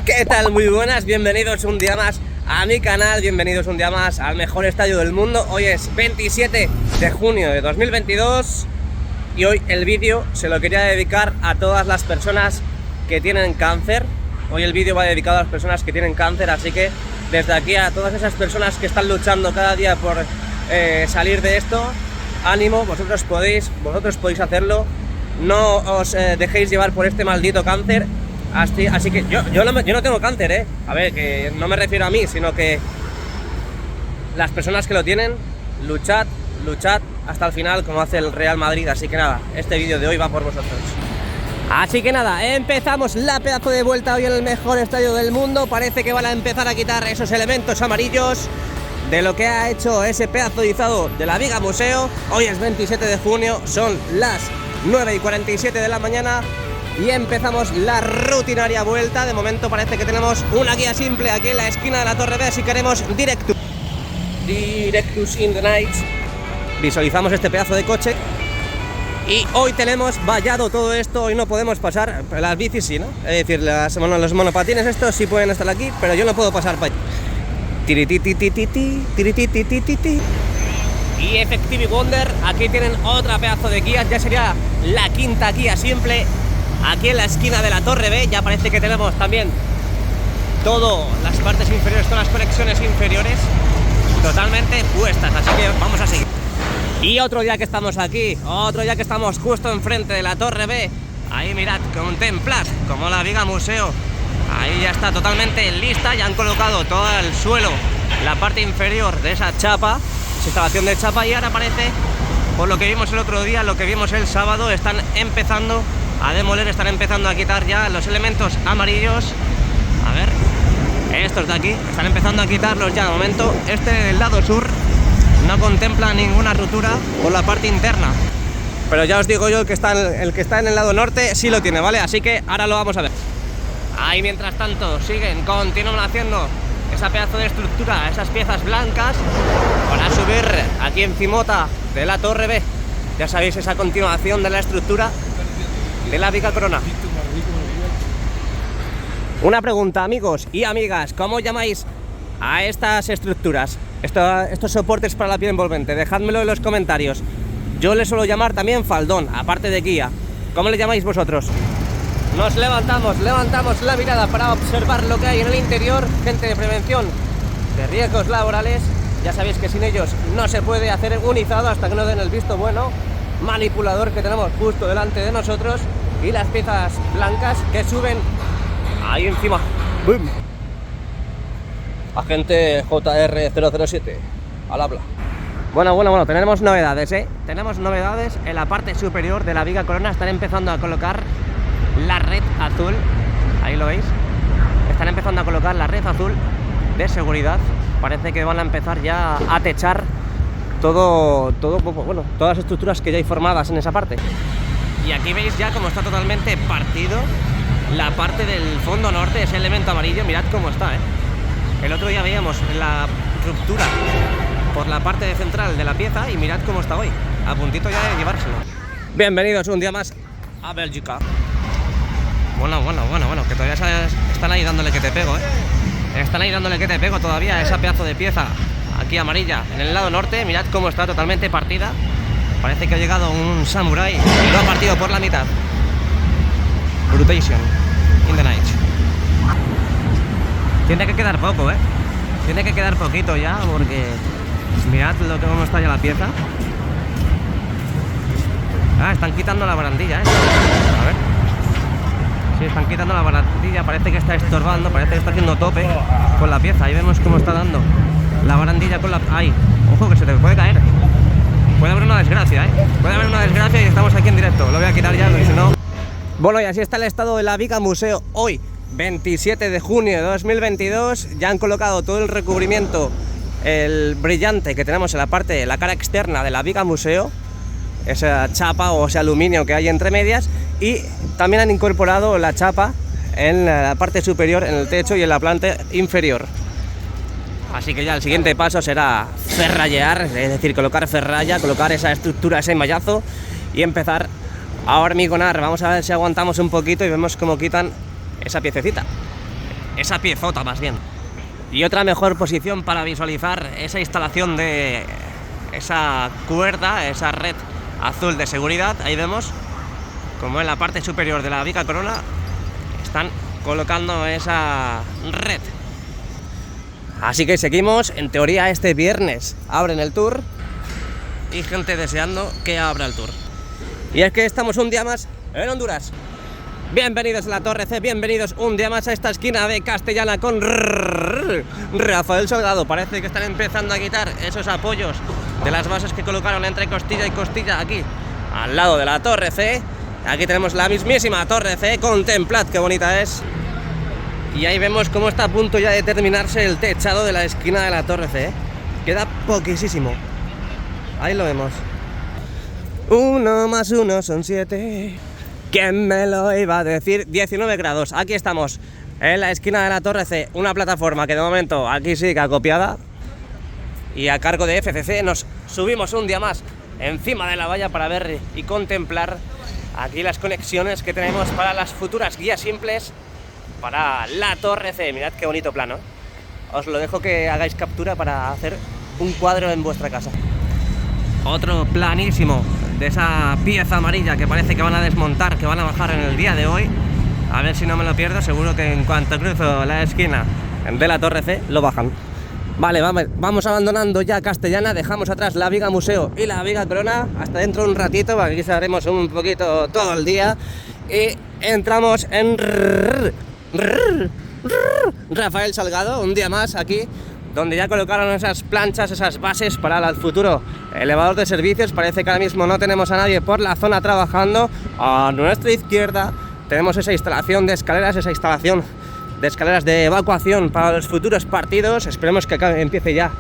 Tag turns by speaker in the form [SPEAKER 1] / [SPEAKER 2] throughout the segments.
[SPEAKER 1] ¿Qué tal? Muy buenas, bienvenidos un día más a mi canal, bienvenidos un día más al mejor estadio del mundo. Hoy es 27 de junio de 2022 y hoy el vídeo se lo quería dedicar a todas las personas que tienen cáncer. Hoy el vídeo va dedicado a las personas que tienen cáncer, así que desde aquí a todas esas personas que están luchando cada día por salir de esto, ánimo, vosotros podéis hacerlo. No os dejéis llevar por este maldito cáncer. Así que yo no tengo cáncer, A ver, que no me refiero a mí, sino que las personas que lo tienen, luchad hasta el final como hace el Real Madrid. Así que nada, este vídeo de hoy va por vosotros. Así que nada, empezamos la pedazo de vuelta hoy en el mejor estadio del mundo. Parece que van a empezar a quitar esos elementos amarillos de lo que ha hecho ese pedazo de izado de la Viga Museo. Hoy es 27 de junio, son las 9:47 de la mañana y empezamos la rutinaria vuelta. De momento parece que tenemos una guía simple aquí en la esquina de la Torre B, si queremos Directus in the Night. Visualizamos este pedazo de coche y hoy tenemos vallado todo esto. Hoy no podemos pasar, las bicis sí, ¿no? Es decir, los monopatines estos sí pueden estar aquí, pero yo no puedo pasar para allá. Y Effective Wonder, aquí tienen otra pedazo de guías, ya sería la quinta guía simple aquí en la esquina de la Torre B. Ya parece que tenemos también todas las partes inferiores, todas las conexiones inferiores totalmente puestas, así que vamos a seguir. Y otro día que estamos aquí, otro día que estamos justo enfrente de la Torre B, ahí mirad, contemplad como la Viga Museo, ahí ya está totalmente lista, ya han colocado todo el suelo, la parte inferior de esa chapa, esa instalación de chapa, y ahora parece, por lo que vimos el otro día, lo que vimos el sábado, están empezando a demoler, están empezando a quitar ya los elementos amarillos. A ver, estos de aquí, están empezando a quitarlos ya de momento. Este del lado sur no contempla ninguna ruptura por la parte interna, pero ya os digo yo, el que está en el lado norte sí lo tiene, ¿vale? Así que ahora lo vamos a ver. Ahí mientras tanto continúan haciendo esa pedazo de estructura, esas piezas blancas para subir aquí encimota de la Torre B. Ya sabéis, esa continuación de la estructura de la Viga Corona. Una pregunta, amigos y amigas, ¿cómo llamáis a estas estructuras? Estos soportes para la piel envolvente, dejádmelo en los comentarios. Yo le suelo llamar también faldón, aparte de guía. ¿Cómo le llamáis vosotros? Nos levantamos la mirada para observar lo que hay en el interior. Gente de prevención de riesgos laborales, ya sabéis que sin ellos no se puede hacer un izado hasta que no den el visto bueno. Manipulador que tenemos justo delante de nosotros y las piezas blancas que suben ahí encima. ¡Bum! Agente JR007 al habla. Bueno, tenemos novedades, Tenemos novedades en la parte superior de la Viga Corona. Están empezando a colocar la red azul, ahí lo veis, están empezando a colocar la red azul de seguridad. Parece que van a empezar ya a techar todas las estructuras que ya hay formadas en esa parte. Y aquí veis ya cómo está totalmente partido la parte del fondo norte, ese elemento amarillo, mirad cómo está, El otro día veíamos la ruptura por la parte central de la pieza y mirad cómo está hoy, a puntito ya de llevárselo. Bienvenidos un día más a Bélgica. Bueno, que todavía están ahí dándole que te pego, Están ahí dándole que te pego todavía a esa pedazo de pieza aquí amarilla en el lado norte. Mirad cómo está totalmente partida. Parece que ha llegado un samurái y lo ha partido por la mitad. Brutation in the night. Tiene que quedar poco, Tiene que quedar poquito ya, porque mirad cómo está ya la pieza. Están quitando la barandilla, A ver. Sí, están quitando la barandilla, parece que está estorbando, parece que está haciendo tope con la pieza. Ahí vemos cómo está dando la barandilla con la... ¡Ay! Ojo, que se te puede caer. Puede haber una desgracia, Puede haber una desgracia y estamos aquí en directo. Lo voy a quitar ya, porque si no... Bueno, y así está el estado de la Viga Museo hoy, 27 de junio de 2022. Ya han colocado todo el recubrimiento, el brillante que tenemos en la parte, la cara externa de la Viga Museo, esa chapa o ese aluminio que hay entre medias, y también han incorporado la chapa en la parte superior, en el techo y en la planta inferior. Así que ya el siguiente paso será ferrallear, es decir, colocar ferralla, colocar esa estructura, ese mallazo y empezar a hormigonar. Vamos a ver si aguantamos un poquito y vemos cómo quitan esa piececita. esa piezota más bien. Y otra mejor posición para visualizar esa instalación de esa cuerda, esa red azul de seguridad. Ahí vemos como en la parte superior de la viga corona están colocando esa red. Así que seguimos. En teoría este viernes abren el tour y gente deseando que abra el tour. Y es que estamos un día más en Honduras. Bienvenidos a la Torre C, bienvenidos un día más a esta esquina de Castellana con Rafael Salgado. Parece que están empezando a quitar esos apoyos de las bases que colocaron entre costilla y costilla aquí, al lado de la Torre C. Aquí tenemos la mismísima Torre C, contemplad qué bonita es. Y ahí vemos cómo está a punto ya de terminarse el techado de la esquina de la Torre C. Queda poquísimo. Ahí lo vemos. 1 más 1 son 7. ¿Quién me lo iba a decir? 19 grados. Aquí estamos en la esquina de la Torre C. Una plataforma que de momento aquí sí que acopiada. Y a cargo de FCC nos subimos un día más encima de la valla para ver y contemplar aquí las conexiones que tenemos para las futuras guías simples para la Torre C. Mirad qué bonito plano. Os lo dejo que hagáis captura para hacer un cuadro en vuestra casa. Otro planísimo de esa pieza amarilla que parece que van a desmontar, que van a bajar en el día de hoy. A ver si no me lo pierdo, seguro que en cuanto cruzo la esquina de la Torre C lo bajan. Vale, vamos abandonando ya Castellana, dejamos atrás la viga museo y la viga corona hasta dentro de un ratito, aquí estaremos un poquito todo el día y entramos en Rafael Salgado, un día más aquí, donde ya colocaron esas planchas, esas bases para el futuro elevador de servicios. Parece que ahora mismo no tenemos a nadie por la zona trabajando. A nuestra izquierda tenemos esa instalación de escaleras, de evacuación para los futuros partidos. Esperemos que empiece ya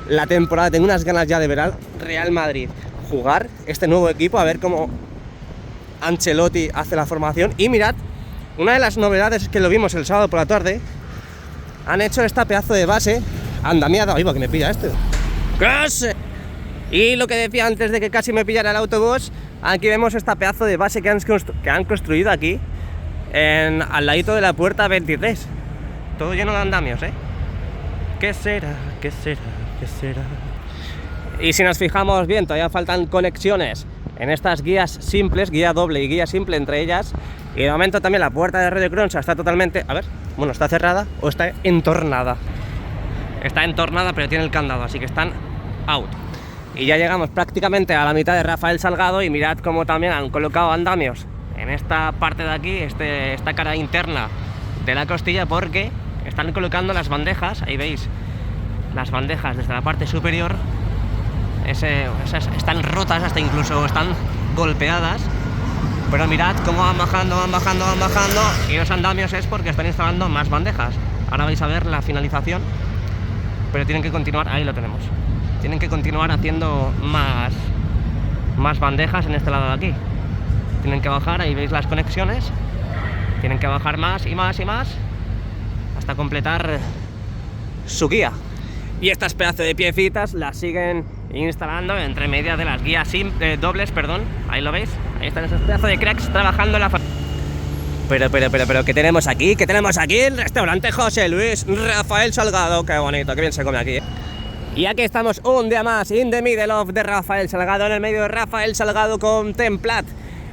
[SPEAKER 1] la temporada. Tengo unas ganas ya de ver al Real Madrid jugar este nuevo equipo, a ver cómo Ancelotti hace la formación. Y mirad, una de las novedades es que lo vimos el sábado por la tarde. Han hecho esta pedazo de base andamiada. Ay, va, que me pilla este. ¡Casi! Y lo que decía antes de que casi me pillara el autobús, aquí vemos esta pedazo de base que han construido aquí, al ladito de la puerta 23. Todo lleno de andamios, ¿eh? ¿Qué será? ¿Qué será? ¿Qué será? Y si nos fijamos bien, todavía faltan conexiones en estas guías simples, guía doble y guía simple entre ellas. Y de momento también la puerta de Radio Cronsa está totalmente... A ver, bueno, ¿está cerrada o está entornada? Está entornada, pero tiene el candado, así que están out. Y ya llegamos prácticamente a la mitad de Rafael Salgado y mirad cómo también han colocado andamios en esta parte de aquí, esta cara interna de la costilla, porque están colocando las bandejas. Ahí veis las bandejas desde la parte superior. Esas están rotas, hasta incluso están golpeadas. Pero mirad cómo van bajando. Y los andamios es porque están instalando más bandejas. Ahora vais a ver la finalización. Pero tienen que continuar, ahí lo tenemos. Tienen que continuar haciendo más bandejas en este lado de aquí. Tienen que bajar, ahí veis las conexiones. Tienen que bajar más y más hasta completar su guía. Y estas pedazos de piecitas las siguen instalando entre medias de las guías dobles, perdón. Ahí lo veis. Ahí están esos pedazos de cracks trabajando en la... Pero, ¿qué tenemos aquí? ¿Qué tenemos aquí? El restaurante José Luis Rafael Salgado. Qué bonito, qué bien se come aquí, ¿eh? Y aquí estamos un día más, in the middle of de Rafael Salgado, en el medio de Rafael Salgado, contemplad.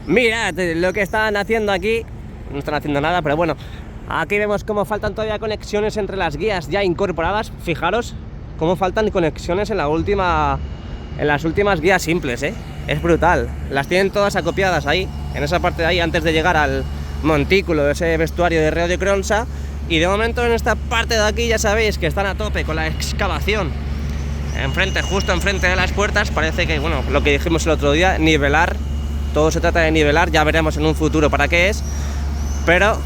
[SPEAKER 1] Mirad lo que están haciendo aquí. No están haciendo nada, pero bueno. Aquí vemos cómo faltan todavía conexiones entre las guías ya incorporadas. Fijaros cómo faltan conexiones en las últimas guías simples, ¿eh? Es brutal. Las tienen todas acopiadas ahí, en esa parte de ahí, antes de llegar al montículo de ese vestuario de Radio Cronsa. Y de momento en esta parte de aquí ya sabéis que están a tope con la excavación. Justo enfrente de las puertas. Parece que, bueno, lo que dijimos el otro día, nivelar. Todo se trata de nivelar, ya veremos en un futuro para qué es. Pero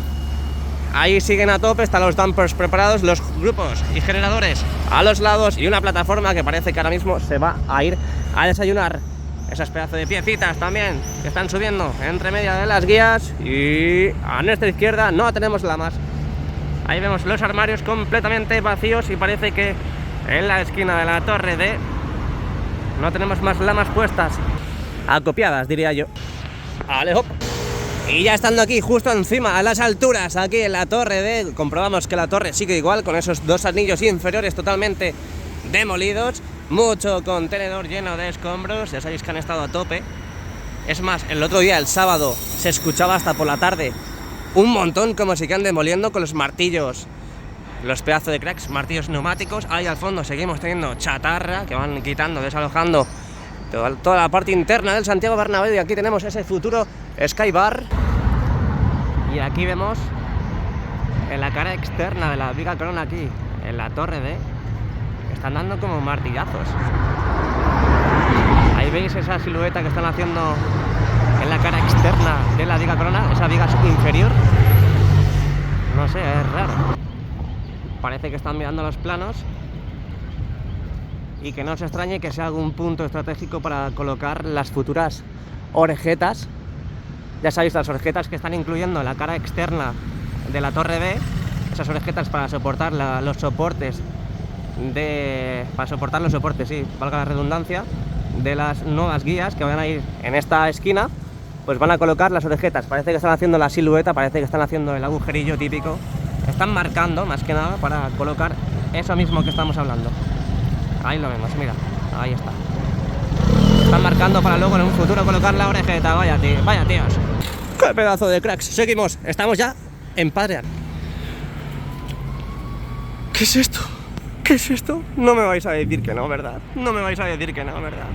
[SPEAKER 1] ahí siguen a tope, están los dumpers preparados, los grupos y generadores a los lados y una plataforma que parece que ahora mismo se va a ir a desayunar. Esas pedazos de piecitas también que están subiendo entre media de las guías. Y a nuestra izquierda no tenemos lamas. Ahí vemos los armarios completamente vacíos y parece que en la esquina de la Torre D no tenemos más lamas puestas. Acopiadas, diría yo. Vale, hop. Y ya estando aquí, justo encima, a las alturas, aquí en la torre B, comprobamos que la torre sigue igual, con esos dos anillos inferiores totalmente demolidos. Mucho contenedor lleno de escombros, ya sabéis que han estado a tope. Es más, el otro día, el sábado, se escuchaba hasta por la tarde un montón como si quedan demoliendo con los martillos, los pedazos de cracks, martillos neumáticos. Ahí al fondo seguimos teniendo chatarra que van quitando, desalojando toda la parte interna del Santiago Bernabéu. Y aquí tenemos ese futuro Sky Bar. Y aquí vemos en la cara externa de la Viga Corona, aquí en la torre D, están dando como martillazos. Ahí veis esa silueta que están haciendo en la cara externa de la Viga Corona, esa viga inferior. No sé, es raro. Parece que están mirando los planos y que no se extrañe que sea algún punto estratégico para colocar las futuras orejetas. Ya sabéis, las orejetas que están incluyendo en la cara externa de la torre B, esas orejetas para soportar los soportes sí, valga la redundancia, de las nuevas guías que van a ir en esta esquina. Pues van a colocar las orejetas. Parece que están haciendo la silueta, parece que están haciendo el agujerillo típico. Están marcando, más que nada, para colocar eso mismo que estamos hablando. Ahí lo vemos, mira, ahí está. Están marcando para luego en un futuro colocar la orejeta. Vaya tíos. ¡Qué pedazo de cracks! Seguimos, estamos ya en Padre Arnau. ¿Qué es esto? ¿Qué es esto? No me vais a decir que no, ¿verdad? No me vais a decir que no, ¿verdad?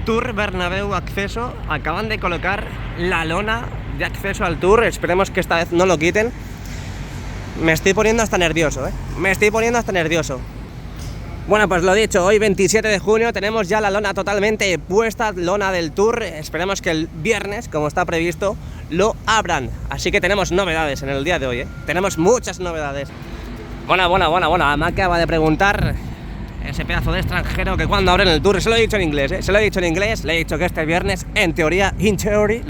[SPEAKER 1] Tour Bernabéu Acceso, acaban de colocar la lona de acceso al Tour. Esperemos que esta vez no lo quiten. Me estoy poniendo hasta nervioso, me estoy poniendo hasta nervioso. Bueno, pues lo dicho, hoy 27 de junio tenemos ya la lona totalmente puesta, lona del Tour. Esperemos que el viernes, como está previsto, lo abran. Así que tenemos novedades en el día de hoy, Tenemos muchas novedades. Bueno, me acaba de preguntar ese pedazo de extranjero que cuando abren el Tour. Se lo he dicho en inglés, se lo he dicho en inglés. Le he dicho que este viernes, en teoría, in theory,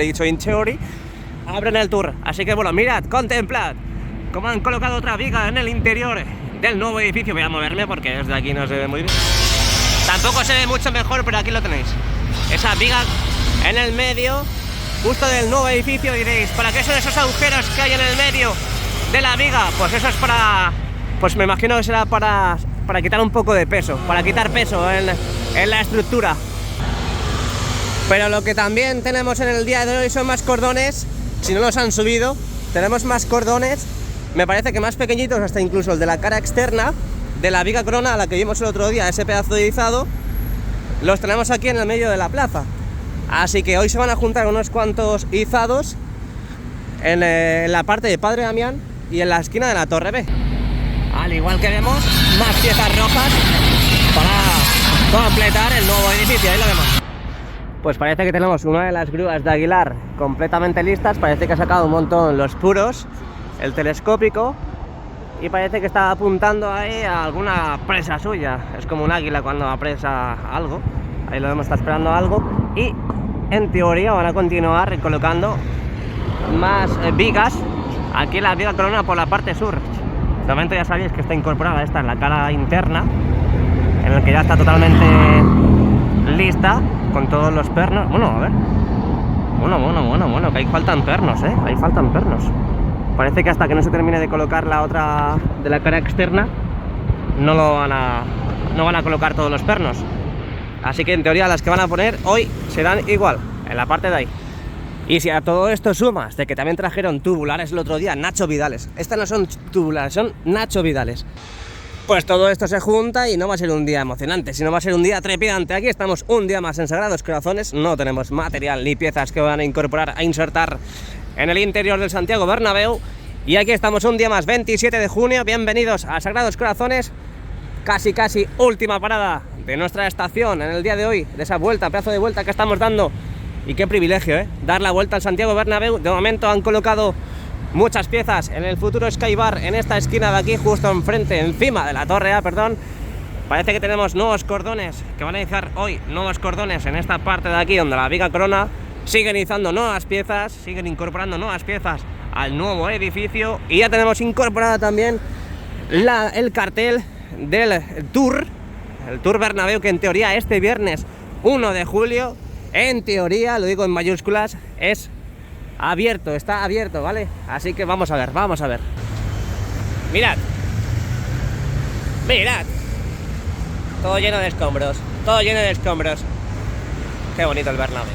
[SPEAKER 1] abren el Tour. Así que bueno, mirad, contemplad cómo han colocado otra viga en el interior del nuevo edificio. Voy a moverme porque desde aquí no se ve muy bien. Tampoco se ve mucho mejor, pero aquí lo tenéis. Esa viga en el medio, justo del nuevo edificio. Diréis, ¿para qué son esos agujeros que hay en el medio de la viga? Pues eso es para... Pues me imagino que será para quitar un poco de peso, para quitar peso en la estructura. Pero lo que también tenemos en el día de hoy son más cordones. Si no los han subido, tenemos más cordones. Me parece que más pequeñitos, hasta incluso el de la cara externa de la Viga Corona, a la que vimos el otro día, ese pedazo de izado. Los tenemos aquí en el medio de la plaza. Así que hoy se van a juntar unos cuantos izados en la parte de Padre Damián y en la esquina de la Torre B. Al igual que vemos, más piezas rojas para completar el nuevo edificio. Ahí lo vemos. Pues parece que tenemos una de las grúas de Aguilar completamente listas. Parece que ha sacado un montón los puros, el telescópico, y parece que está apuntando ahí a alguna presa suya. Es como un águila cuando apresa algo. Ahí lo vemos, está esperando algo. Y en teoría van a continuar colocando más vigas aquí en la Viga Corona por la parte sur. De momento ya sabéis que está incorporada esta en la cara interna, en el que ya está totalmente lista con todos los pernos. Bueno, a ver. Bueno, que ahí faltan pernos, ahí faltan pernos. Parece que hasta que no se termine de colocar la otra de la cara externa, no van a colocar todos los pernos. Así que en teoría las que van a poner hoy serán igual, en la parte de ahí. Y si a todo esto sumas de que también trajeron tubulares el otro día, Nacho Vidales. Estas no son tubulares, son Nacho Vidales. Pues todo esto se junta y no va a ser un día emocionante, sino va a ser un día trepidante. Aquí estamos un día más en Sagrados Corazones. No tenemos material ni piezas que van a incorporar, a insertar en el interior del Santiago Bernabéu. Y aquí estamos un día más, 27 de junio. Bienvenidos a Sagrados Corazones. Casi última parada de nuestra estación en el día de hoy, de esa vuelta, pedazo de vuelta que estamos dando. Y qué privilegio, dar la vuelta al Santiago Bernabéu. De momento han colocado muchas piezas en el futuro Sky Bar, en esta esquina de aquí, justo enfrente, encima de la Torre A, perdón. Parece que tenemos nuevos cordones, que van a izar hoy nuevos cordones en esta parte de aquí, donde la Viga Corona. Siguen izando nuevas piezas, siguen incorporando nuevas piezas al nuevo edificio. Y ya tenemos incorporada también el cartel del Tour, el Tour Bernabéu, que en teoría este viernes 1 de julio, en teoría, lo digo en mayúsculas, es abierto, está abierto, ¿vale? Así que vamos a ver, vamos a ver. Mirad. Mirad. Todo lleno de escombros, todo lleno de escombros. Qué bonito el Bernabéu.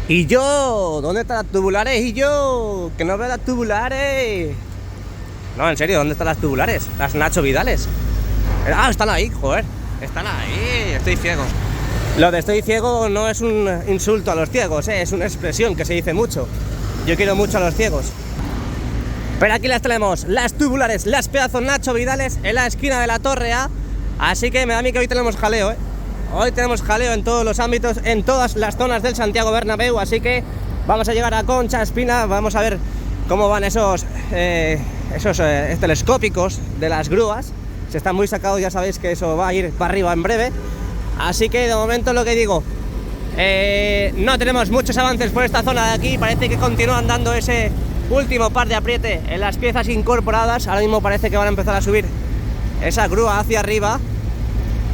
[SPEAKER 1] ¿Y yo? ¿Dónde están las tubulares? ¿Y yo? Que no veo las tubulares. No, en serio, ¿dónde están las tubulares? Las Nacho Vidales. Ah, están ahí, joder. Están ahí, estoy ciego. Lo de estoy ciego no es un insulto a los ciegos, es una expresión que se dice mucho. Yo quiero mucho a los ciegos. Pero aquí las tenemos, las tubulares, las pedazos Nacho Vidales en la esquina de la Torre A. Así que me da a mí que hoy tenemos jaleo, Hoy tenemos jaleo en todos los ámbitos, en todas las zonas del Santiago Bernabéu. Así que vamos a llegar a Concha Espina, vamos a ver cómo van esos telescópicos de las grúas. Se están muy sacados, ya sabéis que eso va a ir para arriba en breve. Así que de momento lo que digo, no tenemos muchos avances por esta zona de aquí. Parece que continúan dando ese último par de apriete en las piezas incorporadas. Ahora mismo parece que van a empezar a subir esa grúa hacia arriba.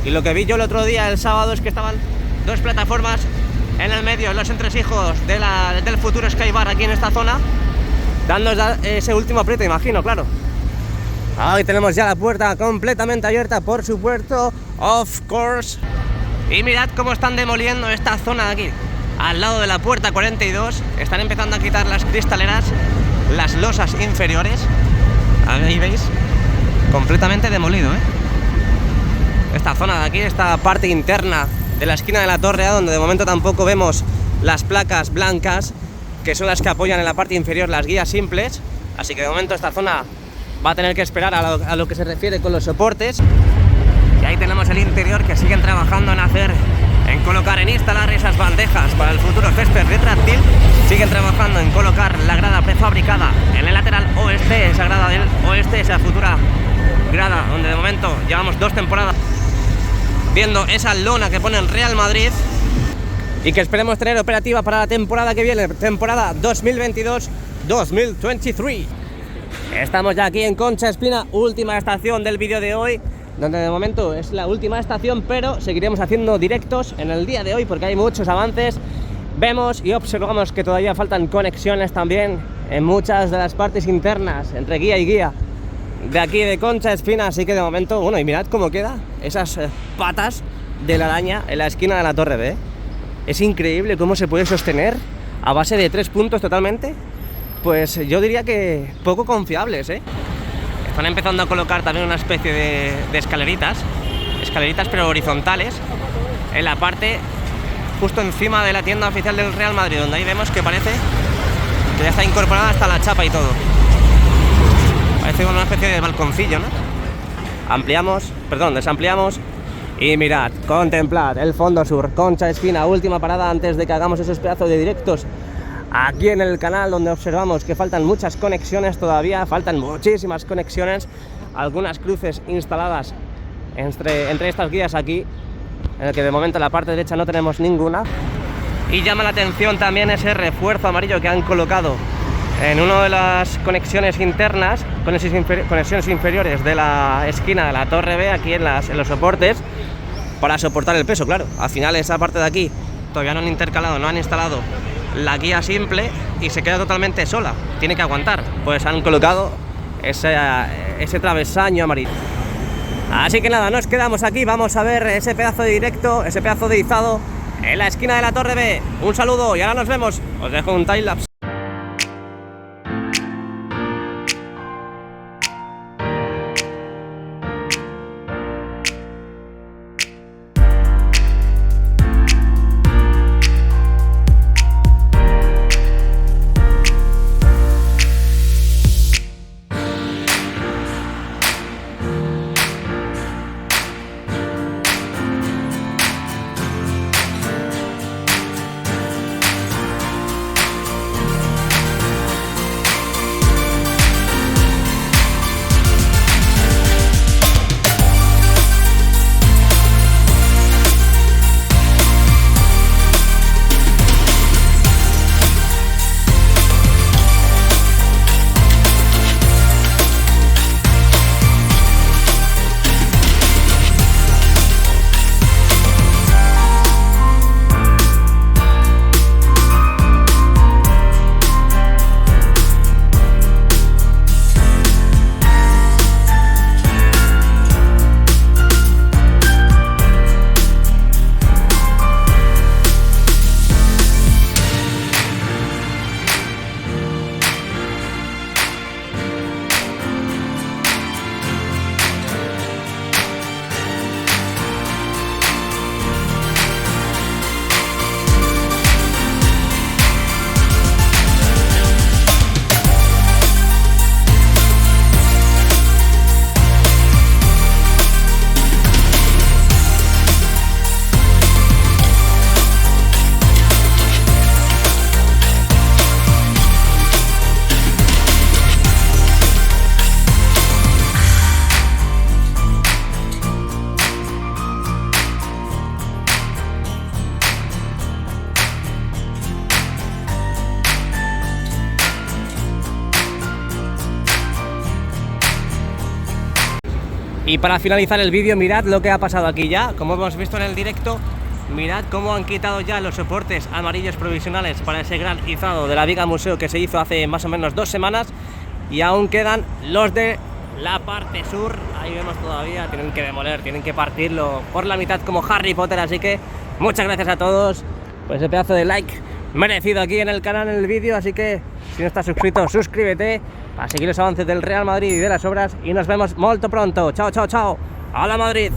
[SPEAKER 1] Y lo que vi yo el otro día, el sábado, es que estaban dos plataformas en el medio, los entresijos del futuro Skybar aquí en esta zona, dando ese último apriete, imagino, claro. Ahí tenemos ya la puerta completamente abierta, por supuesto, of course. Y mirad cómo están demoliendo esta zona de aquí, al lado de la puerta 42. Están empezando a quitar las cristaleras, las losas inferiores. Ahí veis, completamente demolido, Esta zona de aquí, esta parte interna de la esquina de la Torre A, donde de momento tampoco vemos las placas blancas, que son las que apoyan en la parte inferior las guías simples. Así que de momento esta zona va a tener que esperar a lo que se refiere con los soportes. Y ahí tenemos el interior, que siguen trabajando en colocar, en instalar esas bandejas para el futuro césped retráctil. Siguen trabajando en colocar la grada prefabricada en el lateral oeste, esa grada del oeste, esa futura grada donde de momento llevamos 2 temporadas viendo esa lona que pone el Real Madrid y que esperemos tener operativa para la temporada que viene, temporada 2022-2023. Estamos ya aquí en Concha Espina, última estación del vídeo de hoy, donde de momento es la última estación, pero seguiremos haciendo directos en el día de hoy porque hay muchos avances. Vemos y observamos que todavía faltan conexiones también en muchas de las partes internas entre guía y guía de aquí de Concha Espina, así que de momento, bueno, y mirad cómo queda esas patas de la araña en la esquina de la Torre B. Es increíble cómo se puede sostener a base de 3 puntos totalmente. Pues yo diría que poco confiables, Están empezando a colocar también una especie de escaleritas pero horizontales, en la parte justo encima de la tienda oficial del Real Madrid, donde ahí vemos que parece que ya está incorporada hasta la chapa y todo. Parece una especie de balconcillo, ¿no? Desampliamos y mirad, contemplad el fondo sur, Concha Espina, última parada antes de que hagamos esos pedazos de directos aquí en el canal, donde observamos que faltan muchas conexiones todavía, faltan muchísimas conexiones, algunas cruces instaladas entre estas guías aquí, en el que de momento en la parte derecha no tenemos ninguna. Y llama la atención también ese refuerzo amarillo que han colocado en una de las conexiones internas, conexiones inferiores de la esquina de la Torre B, aquí en los soportes, para soportar el peso, claro. Al final esa parte de aquí todavía no han intercalado, no han instalado la guía simple y se queda totalmente sola, tiene que aguantar. Pues han colocado ese travesaño amarillo. Así que nada, nos quedamos aquí, vamos a ver ese pedazo de directo, ese pedazo de izado en la esquina de la Torre B. Un saludo y ahora nos vemos. Os dejo un timelapse. Y para finalizar el vídeo, mirad lo que ha pasado aquí ya. Como hemos visto en el directo, mirad cómo han quitado ya los soportes amarillos provisionales para ese gran izado de la viga museo que se hizo hace más o menos 2 semanas. Y aún quedan los de la parte sur. Ahí vemos todavía, tienen que demoler, tienen que partirlo por la mitad como Harry Potter. Así que muchas gracias a todos por ese pedazo de like merecido aquí en el canal, en el vídeo. Así que si no estás suscrito, suscríbete para seguir los avances del Real Madrid y de las obras. Y nos vemos muy pronto. Chao, chao, chao. ¡Hala Madrid!